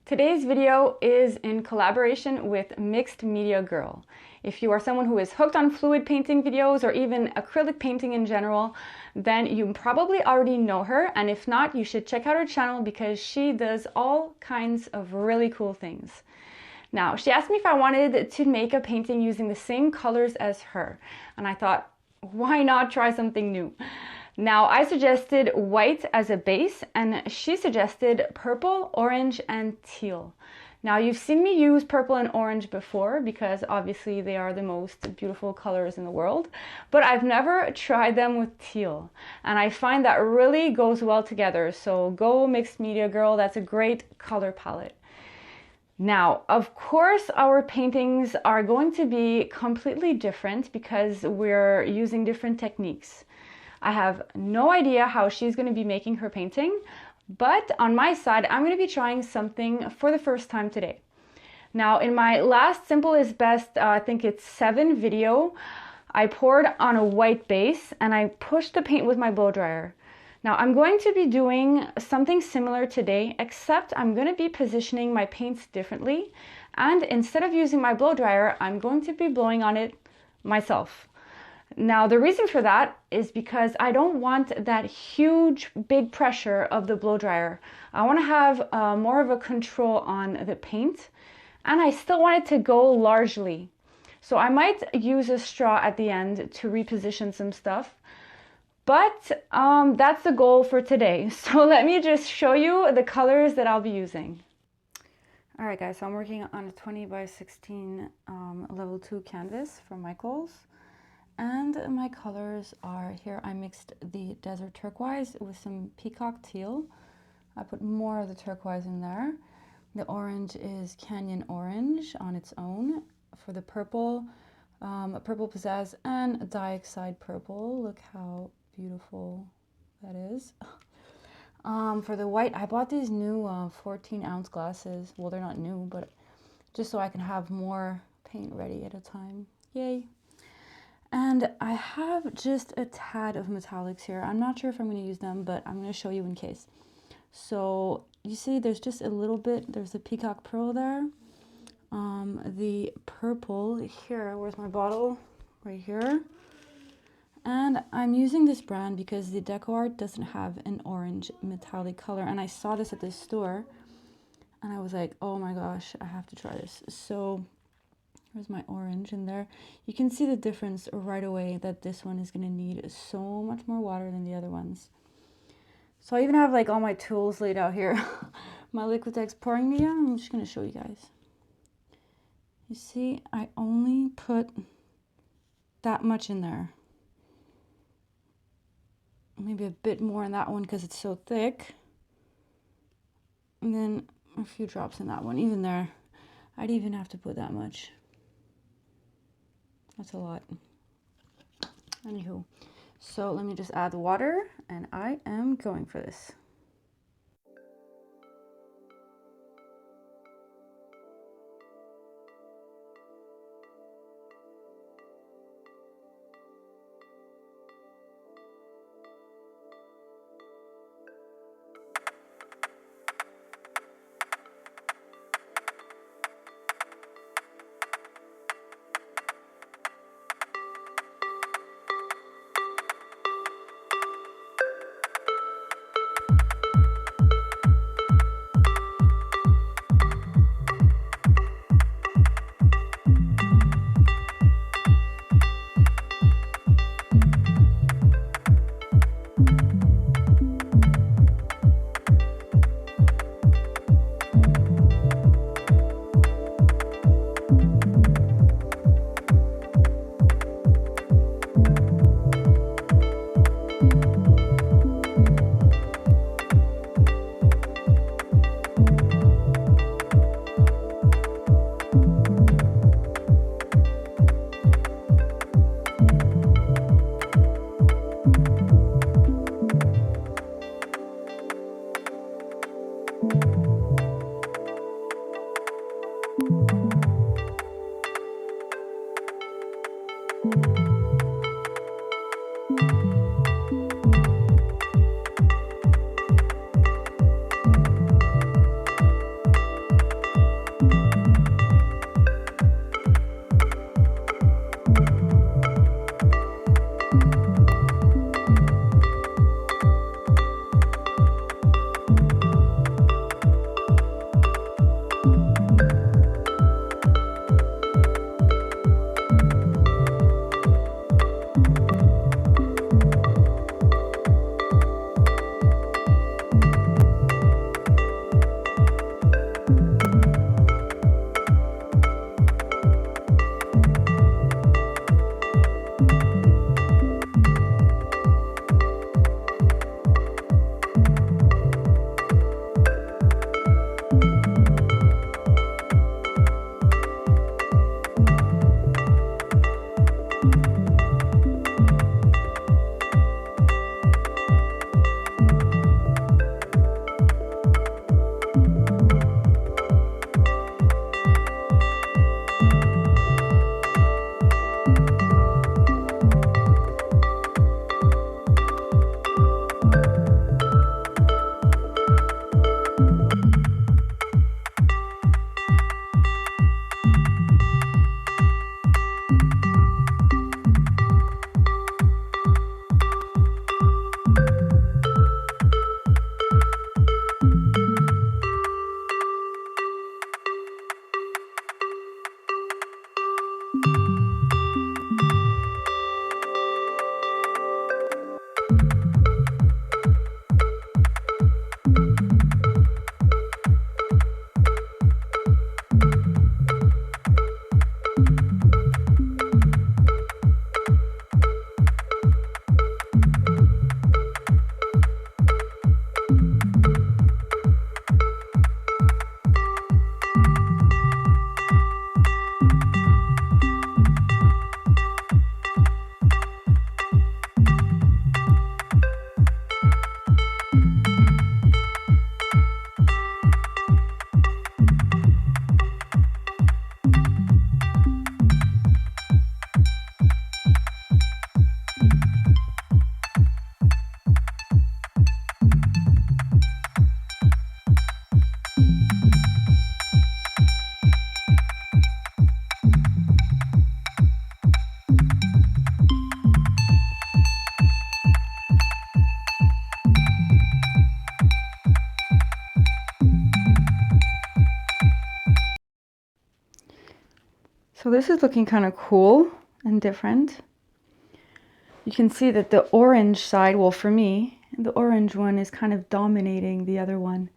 Today's video is in collaboration with Mixed Media Girl. If you are someone who is hooked on fluid painting videos or even acrylic painting in general, then you probably already know her, and if not, you should check out her channel because she does all kinds of really cool things. Now, she asked me if I wanted to make a painting using the same colors as her, and I thought, why not try something new? Now, I suggested white as a base, and she suggested purple, orange, and teal. Now, you've seen me use purple and orange before because obviously they are the most beautiful colors in the world, but I've never tried them with teal, and I find that really goes well together. So go Mixed Media Girl, that's a great color palette. Now, of course, our paintings are going to be completely different because we're using different techniques. I have no idea how she's going to be making her painting, but on my side, I'm going to be trying something for the first time today. Now, in my last Simple is Best, I think it's 7 video, I poured on a white base and I pushed the paint with my blow dryer. Now, I'm going to be doing something similar today, except I'm going to be positioning my paints differently. And instead of using my blow dryer, I'm going to be blowing on it myself. Now, the reason for that is because I don't want that huge, big pressure of the blow dryer. I want to have more of a control on the paint, and I still want it to go largely. So I might use a straw at the end to reposition some stuff, but that's the goal for today. So let me just show you the colors that I'll be using. All right, guys, so I'm working on a 20 by 16 level 2 canvas from Michaels. And my colors are here. I mixed the desert turquoise with some peacock teal. I put more of the turquoise in there. The orange is canyon orange on its own. For the purple, purple pizzazz and dioxide purple. Look how beautiful that is. For the white, I bought these new 14-ounce glasses. Well, they're not new, but just so I can have more paint ready at a time. Yay. And I have just a tad of metallics here. I'm not sure if I'm going to use them, but I'm going to show you in case. So you see there's just a little bit, there's the peacock pearl there. The purple here, where's my bottle? Right here. And I'm using this brand because the DecoArt doesn't have an orange metallic color. And I saw this at the store and I was like, oh my gosh, I have to try this. So here's my orange in there. You can see the difference right away that this one is going to need so much more water than the other ones. So I even have like all my tools laid out here. My Liquitex pouring media. I'm just going to show you guys. You see, I only put that much in there. Maybe a bit more in that one because it's so thick. And then a few drops in that one. Even there, I'd even have to put that much. That's a lot. Anywho, so let me just add the water and I am going for this. So this is looking kind of cool and different. You can see that the orange side, well for me, the orange one is kind of dominating the other one.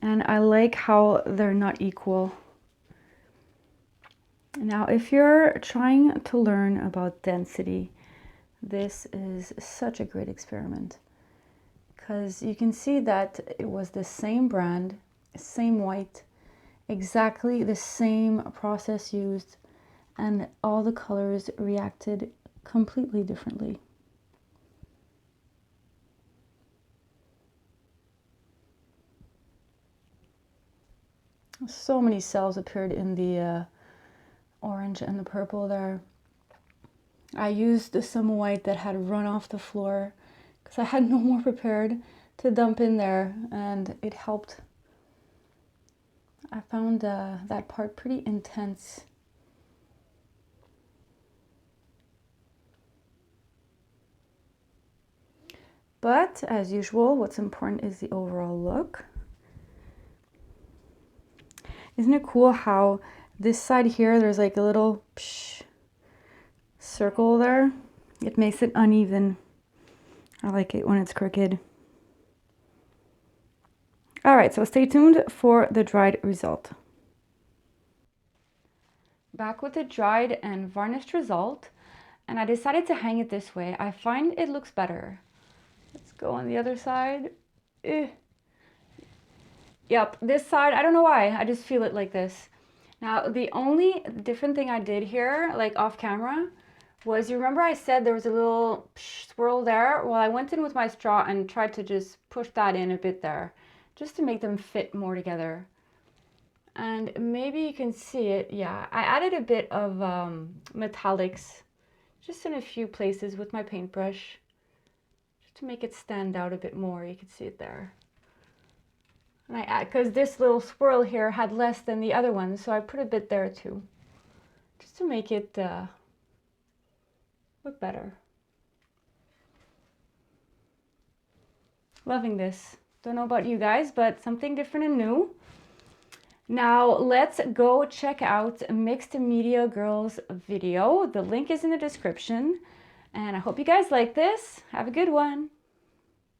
And I like how they're not equal. Now, if you're trying to learn about density, this is such a great experiment. Because you can see that it was the same brand, same white, exactly the same process used, and all the colors reacted completely differently. So many cells appeared in the orange and the purple there. I used some white that had run off the floor because I had no more prepared to dump in there, and it helped. I found that part pretty intense. But as usual, what's important is the overall look. Isn't it cool how this side here, there's like a little circle there? It makes it uneven. I like it when it's crooked. All right, so stay tuned for the dried result. Back with the dried and varnished result, and I decided to hang it this way. I find it looks better. Let's go on the other side. Yep, this side, I don't know why, I just feel it like this. Now, the only different thing I did here, like off camera, was, you remember I said there was a little swirl there? Well, I went in with my straw and tried to just push that in a bit there, just to make them fit more together. And maybe you can see it, yeah. I added a bit of metallics, just in a few places with my paintbrush, just to make it stand out a bit more. You can see it there. And I add, because this little swirl here had less than the other one, so I put a bit there too, just to make it look better. Loving this. Don't know about you guys, but something different and new. Now let's go check out Mixed Media Girl's video. The link is in the description. And I hope you guys like this. Have a good one.